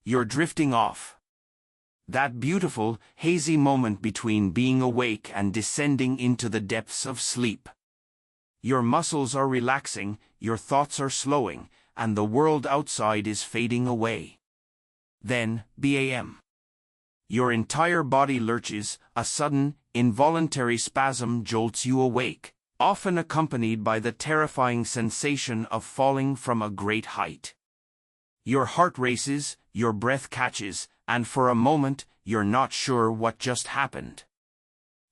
You're drifting off. That beautiful, hazy moment between being awake and descending into the depths of sleep. Your muscles are relaxing, your thoughts are slowing, and the world outside is fading away. Then, BAM. Your entire body lurches, a sudden, involuntary spasm jolts you awake, often accompanied by the terrifying sensation of falling from a great height. Your heart races, your breath catches, and for a moment, you're not sure what just happened.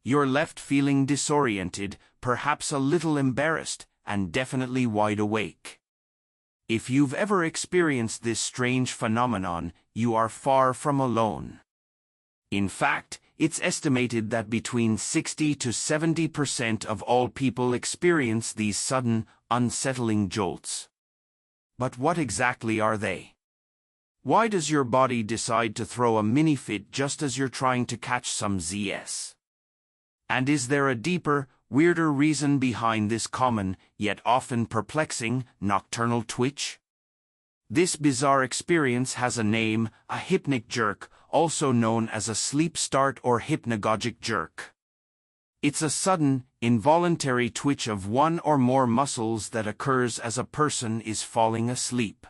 You're left feeling disoriented, perhaps a little embarrassed, and definitely wide awake. If you've ever experienced this strange phenomenon, you are far from alone. In fact, it's estimated that between 60 to 70% of all people experience these sudden, unsettling jolts. But what exactly are they? Why does your body decide to throw a mini fit just as you're trying to catch some Zs? And is there a deeper, weirder reason behind this common, yet often perplexing, nocturnal twitch? This bizarre experience has a name, a hypnic jerk, also known as a sleep start or hypnagogic jerk. It's a sudden, involuntary twitch of one or more muscles that occurs as a person is falling asleep.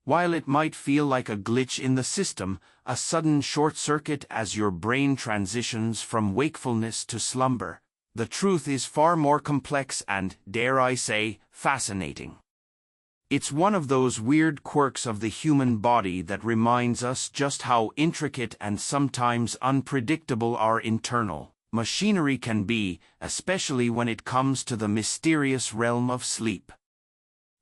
While it might feel like a glitch in the system, a sudden short circuit as your brain transitions from wakefulness to slumber, the truth is far more complex and, dare I say, fascinating. It's one of those weird quirks of the human body that reminds us just how intricate and sometimes unpredictable our internal machinery can be, especially when it comes to the mysterious realm of sleep.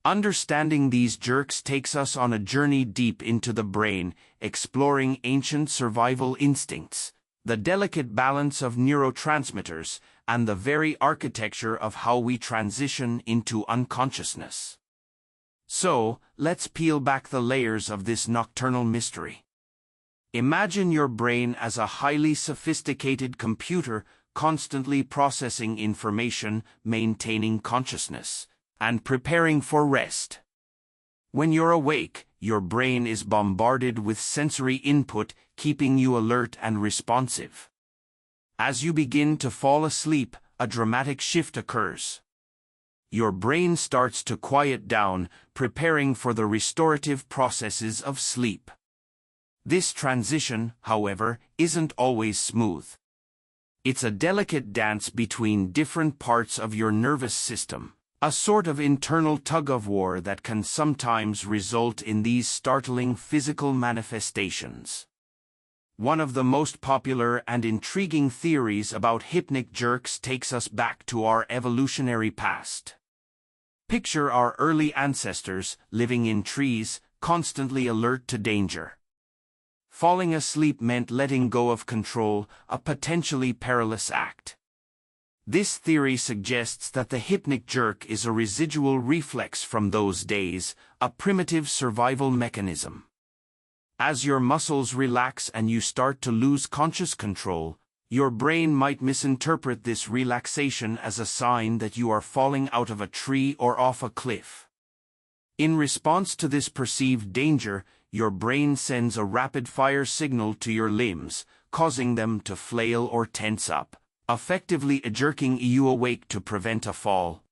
Understanding these jerks takes us on a journey deep into the brain, exploring ancient survival instincts, the delicate balance of neurotransmitters, and the very architecture of how we transition into unconsciousness. So, let's peel back the layers of this nocturnal mystery. Imagine your brain as a highly sophisticated computer constantly processing information, maintaining consciousness, and preparing for rest. When you're awake, your brain is bombarded with sensory input, keeping you alert and responsive. As you begin to fall asleep, a dramatic shift occurs. Your brain starts to quiet down, preparing for the restorative processes of sleep. This transition, however, isn't always smooth. It's a delicate dance between different parts of your nervous system, a sort of internal tug-of-war that can sometimes result in these startling physical manifestations. One of the most popular and intriguing theories about hypnic jerks takes us back to our evolutionary past. Picture our early ancestors, living in trees, constantly alert to danger. Falling asleep meant letting go of control, a potentially perilous act. This theory suggests that the hypnic jerk is a residual reflex from those days, a primitive survival mechanism. As your muscles relax and you start to lose conscious control, your brain might misinterpret this relaxation as a sign that you are falling out of a tree or off a cliff. In response to this perceived danger, your brain sends a rapid-fire signal to your limbs, causing them to flail or tense up, effectively jerking you awake to prevent a fall.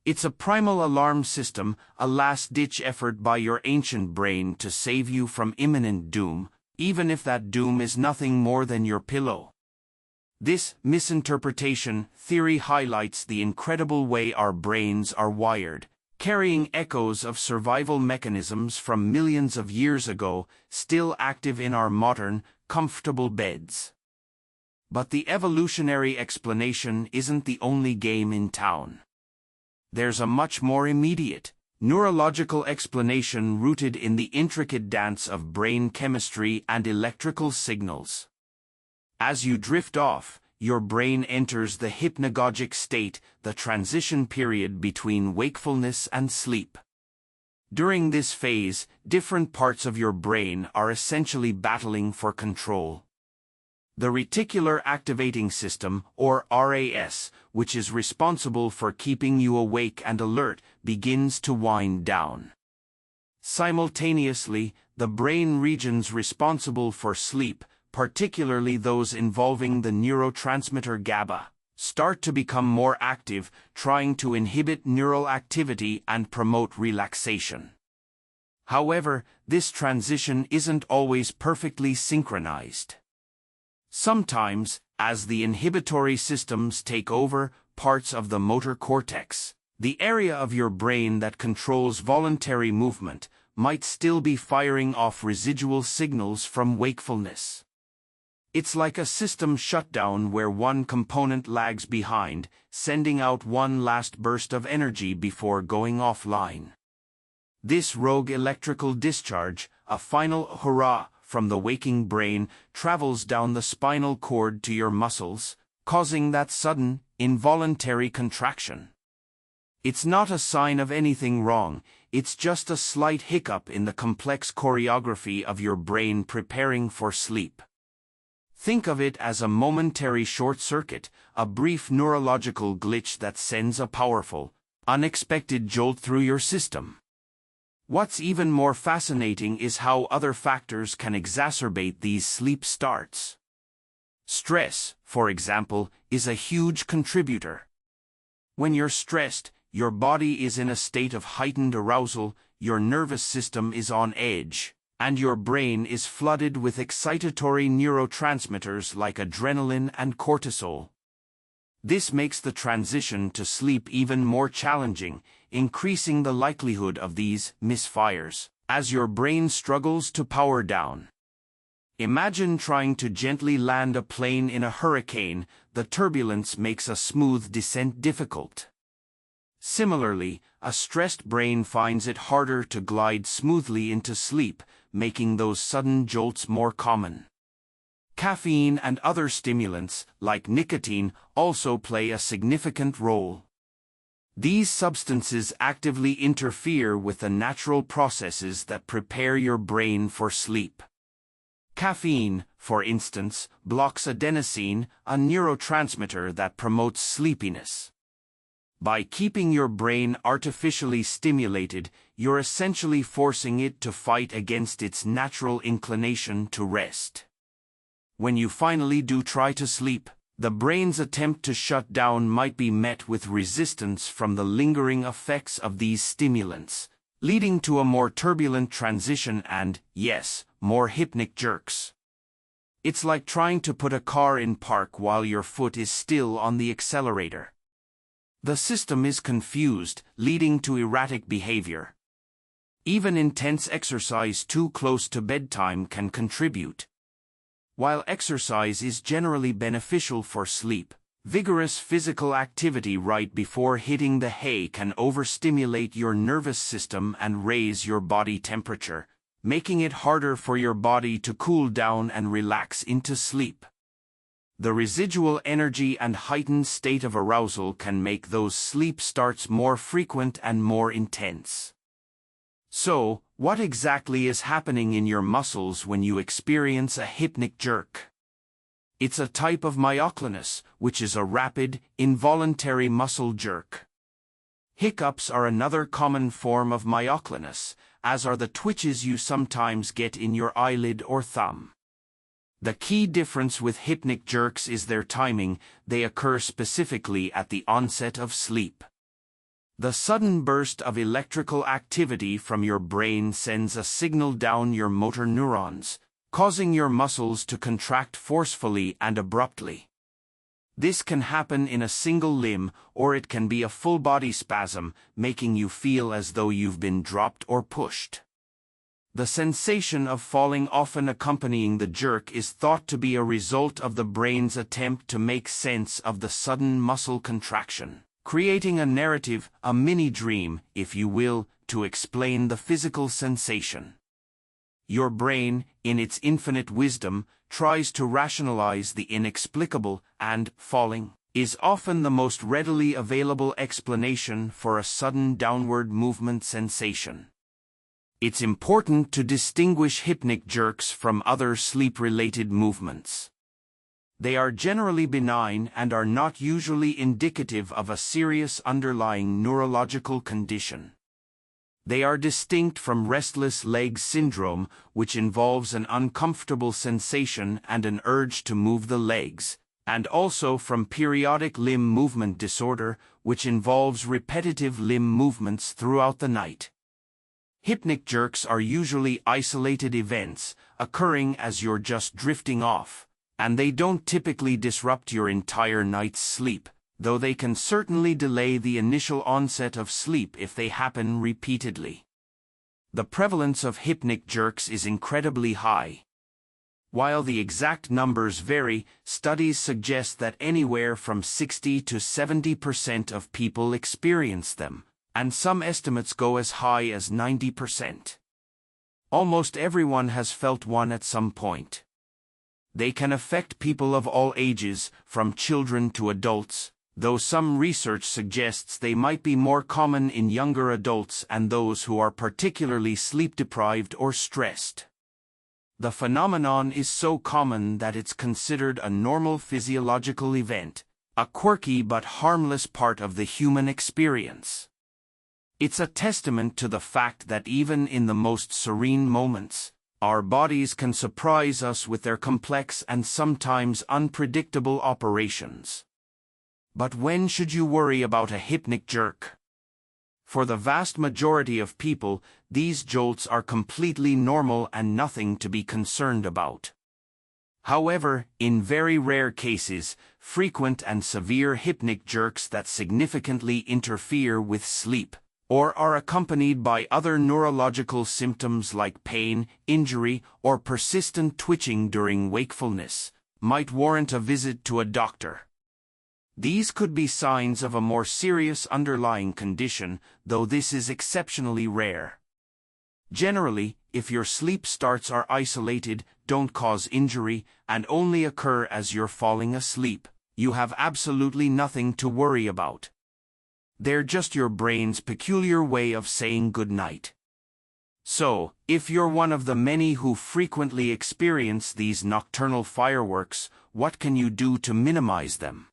It's a primal alarm system, a last-ditch effort by your ancient brain to save you from imminent doom, even if that doom is nothing more than your pillow. This misinterpretation theory highlights the incredible way our brains are wired, carrying echoes of survival mechanisms from millions of years ago, still active in our modern, comfortable beds. But the evolutionary explanation isn't the only game in town. There's a much more immediate, neurological explanation rooted in the intricate dance of brain chemistry and electrical signals. As you drift off, your brain enters the hypnagogic state, the transition period between wakefulness and sleep. During this phase, different parts of your brain are essentially battling for control. The reticular activating system, or RAS, which is responsible for keeping you awake and alert, begins to wind down. Simultaneously, the brain regions responsible for sleep, particularly those involving the neurotransmitter GABA, start to become more active, trying to inhibit neural activity and promote relaxation. However, this transition isn't always perfectly synchronized. Sometimes, as the inhibitory systems take over parts of the motor cortex, the area of your brain that controls voluntary movement might still be firing off residual signals from wakefulness. It's like a system shutdown where one component lags behind, sending out one last burst of energy before going offline. This rogue electrical discharge, a final hurrah from the waking brain, travels down the spinal cord to your muscles, causing that sudden, involuntary contraction. It's not a sign of anything wrong, it's just a slight hiccup in the complex choreography of your brain preparing for sleep. Think of it as a momentary short circuit, a brief neurological glitch that sends a powerful, unexpected jolt through your system. What's even more fascinating is how other factors can exacerbate these sleep starts. Stress, for example, is a huge contributor. When you're stressed, your body is in a state of heightened arousal, your nervous system is on edge, and your brain is flooded with excitatory neurotransmitters like adrenaline and cortisol. This makes the transition to sleep even more challenging, increasing the likelihood of these misfires as your brain struggles to power down. Imagine trying to gently land a plane in a hurricane. The turbulence makes a smooth descent difficult. Similarly, a stressed brain finds it harder to glide smoothly into sleep, making those sudden jolts more common. Caffeine and other stimulants, like nicotine, also play a significant role. These substances actively interfere with the natural processes that prepare your brain for sleep. Caffeine, for instance, blocks adenosine, a neurotransmitter that promotes sleepiness. By keeping your brain artificially stimulated, you're essentially forcing it to fight against its natural inclination to rest. When you finally do try to sleep, the brain's attempt to shut down might be met with resistance from the lingering effects of these stimulants, leading to a more turbulent transition and, yes, more hypnic jerks. It's like trying to put a car in park while your foot is still on the accelerator. The system is confused, leading to erratic behavior. Even intense exercise too close to bedtime can contribute. While exercise is generally beneficial for sleep, vigorous physical activity right before hitting the hay can overstimulate your nervous system and raise your body temperature, making it harder for your body to cool down and relax into sleep. The residual energy and heightened state of arousal can make those sleep starts more frequent and more intense. So, what exactly is happening in your muscles when you experience a hypnic jerk? It's a type of myoclonus, which is a rapid, involuntary muscle jerk. Hiccups are another common form of myoclonus, as are the twitches you sometimes get in your eyelid or thumb. The key difference with hypnic jerks is their timing. They occur specifically at the onset of sleep. The sudden burst of electrical activity from your brain sends a signal down your motor neurons, causing your muscles to contract forcefully and abruptly. This can happen in a single limb, or it can be a full-body spasm, making you feel as though you've been dropped or pushed. The sensation of falling often accompanying the jerk is thought to be a result of the brain's attempt to make sense of the sudden muscle contraction, creating a narrative, a mini-dream, if you will, to explain the physical sensation. Your brain, in its infinite wisdom, tries to rationalize the inexplicable, and falling is often the most readily available explanation for a sudden downward movement sensation. It's important to distinguish hypnic jerks from other sleep-related movements. They are generally benign and are not usually indicative of a serious underlying neurological condition. They are distinct from restless leg syndrome, which involves an uncomfortable sensation and an urge to move the legs, and also from periodic limb movement disorder, which involves repetitive limb movements throughout the night. Hypnic jerks are usually isolated events, occurring as you're just drifting off, and they don't typically disrupt your entire night's sleep, though they can certainly delay the initial onset of sleep if they happen repeatedly. The prevalence of hypnic jerks is incredibly high. While the exact numbers vary, studies suggest that anywhere from 60 to 70% of people experience them, and some estimates go as high as 90%. Almost everyone has felt one at some point. They can affect people of all ages, from children to adults, though some research suggests they might be more common in younger adults and those who are particularly sleep-deprived or stressed. The phenomenon is so common that it's considered a normal physiological event, a quirky but harmless part of the human experience. It's a testament to the fact that even in the most serene moments, our bodies can surprise us with their complex and sometimes unpredictable operations. But when should you worry about a hypnic jerk? For the vast majority of people, these jolts are completely normal and nothing to be concerned about. However, in very rare cases, frequent and severe hypnic jerks that significantly interfere with sleep, or are accompanied by other neurological symptoms like pain, injury, or persistent twitching during wakefulness, might warrant a visit to a doctor. These could be signs of a more serious underlying condition, though this is exceptionally rare. Generally, if your sleep starts are isolated, don't cause injury, and only occur as you're falling asleep, you have absolutely nothing to worry about. They're just your brain's peculiar way of saying good night. So, if you're one of the many who frequently experience these nocturnal fireworks, what can you do to minimize them?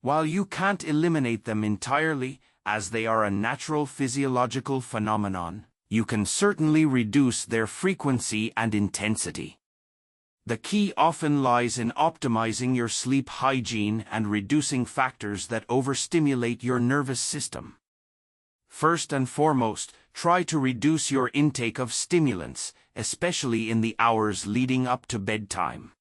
While you can't eliminate them entirely, as they are a natural physiological phenomenon, you can certainly reduce their frequency and intensity. The key often lies in optimizing your sleep hygiene and reducing factors that overstimulate your nervous system. First and foremost, try to reduce your intake of stimulants, especially in the hours leading up to bedtime.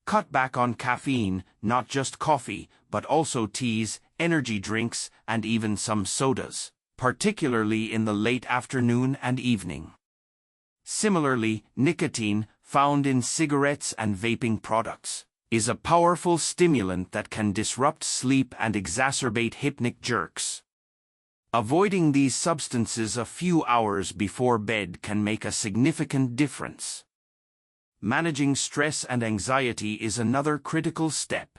Cut back on caffeine, not just coffee, but also teas, energy drinks, and even some sodas, particularly in the late afternoon and evening. Similarly, nicotine, found in cigarettes and vaping products, is a powerful stimulant that can disrupt sleep and exacerbate hypnic jerks. Avoiding these substances a few hours before bed can make a significant difference. Managing stress and anxiety is another critical step.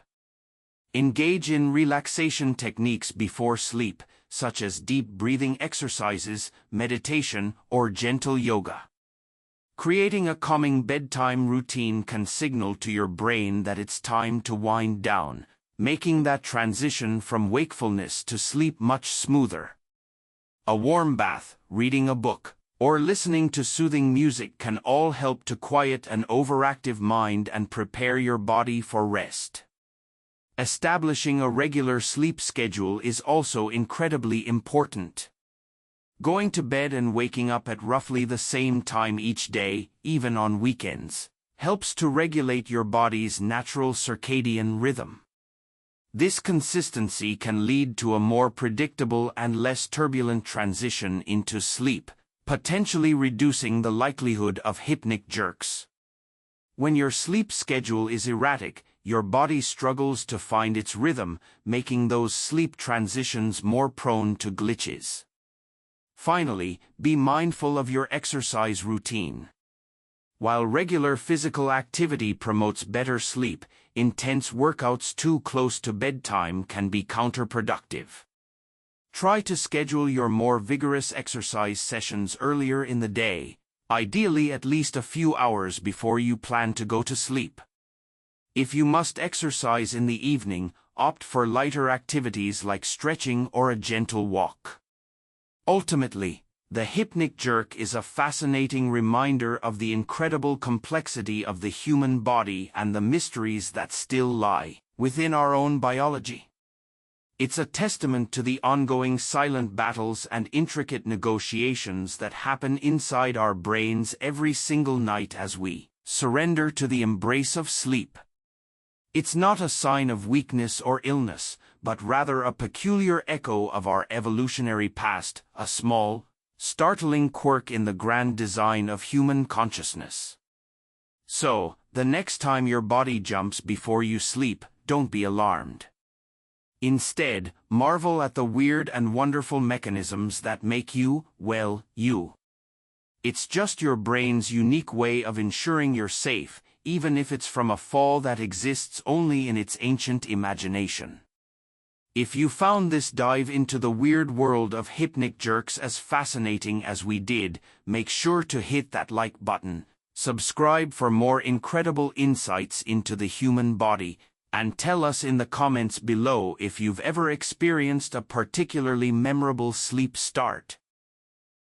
Engage in relaxation techniques before sleep, such as deep breathing exercises, meditation, or gentle yoga. Creating a calming bedtime routine can signal to your brain that it's time to wind down, making that transition from wakefulness to sleep much smoother. A warm bath, reading a book, or listening to soothing music can all help to quiet an overactive mind and prepare your body for rest. Establishing a regular sleep schedule is also incredibly important. Going to bed and waking up at roughly the same time each day, even on weekends, helps to regulate your body's natural circadian rhythm. This consistency can lead to a more predictable and less turbulent transition into sleep, potentially reducing the likelihood of hypnic jerks. When your sleep schedule is erratic, your body struggles to find its rhythm, making those sleep transitions more prone to glitches. Finally, be mindful of your exercise routine. While regular physical activity promotes better sleep, intense workouts too close to bedtime can be counterproductive. Try to schedule your more vigorous exercise sessions earlier in the day, ideally at least a few hours before you plan to go to sleep. If you must exercise in the evening, opt for lighter activities like stretching or a gentle walk. Ultimately, The hypnic jerk is a fascinating reminder of the incredible complexity of the human body and the mysteries that still lie within our own biology. It's a testament to the ongoing silent battles and intricate negotiations that happen inside our brains every single night as we surrender to the embrace of sleep. It's not a sign of weakness or illness, but rather a peculiar echo of our evolutionary past, a small, startling quirk in the grand design of human consciousness. So, the next time your body jumps before you sleep, don't be alarmed. Instead, marvel at the weird and wonderful mechanisms that make you, well, you. It's just your brain's unique way of ensuring you're safe, even if it's from a fall that exists only in its ancient imagination. If you found this dive into the weird world of hypnic jerks as fascinating as we did, make sure to hit that like button, subscribe for more incredible insights into the human body, and tell us in the comments below if you've ever experienced a particularly memorable sleep start.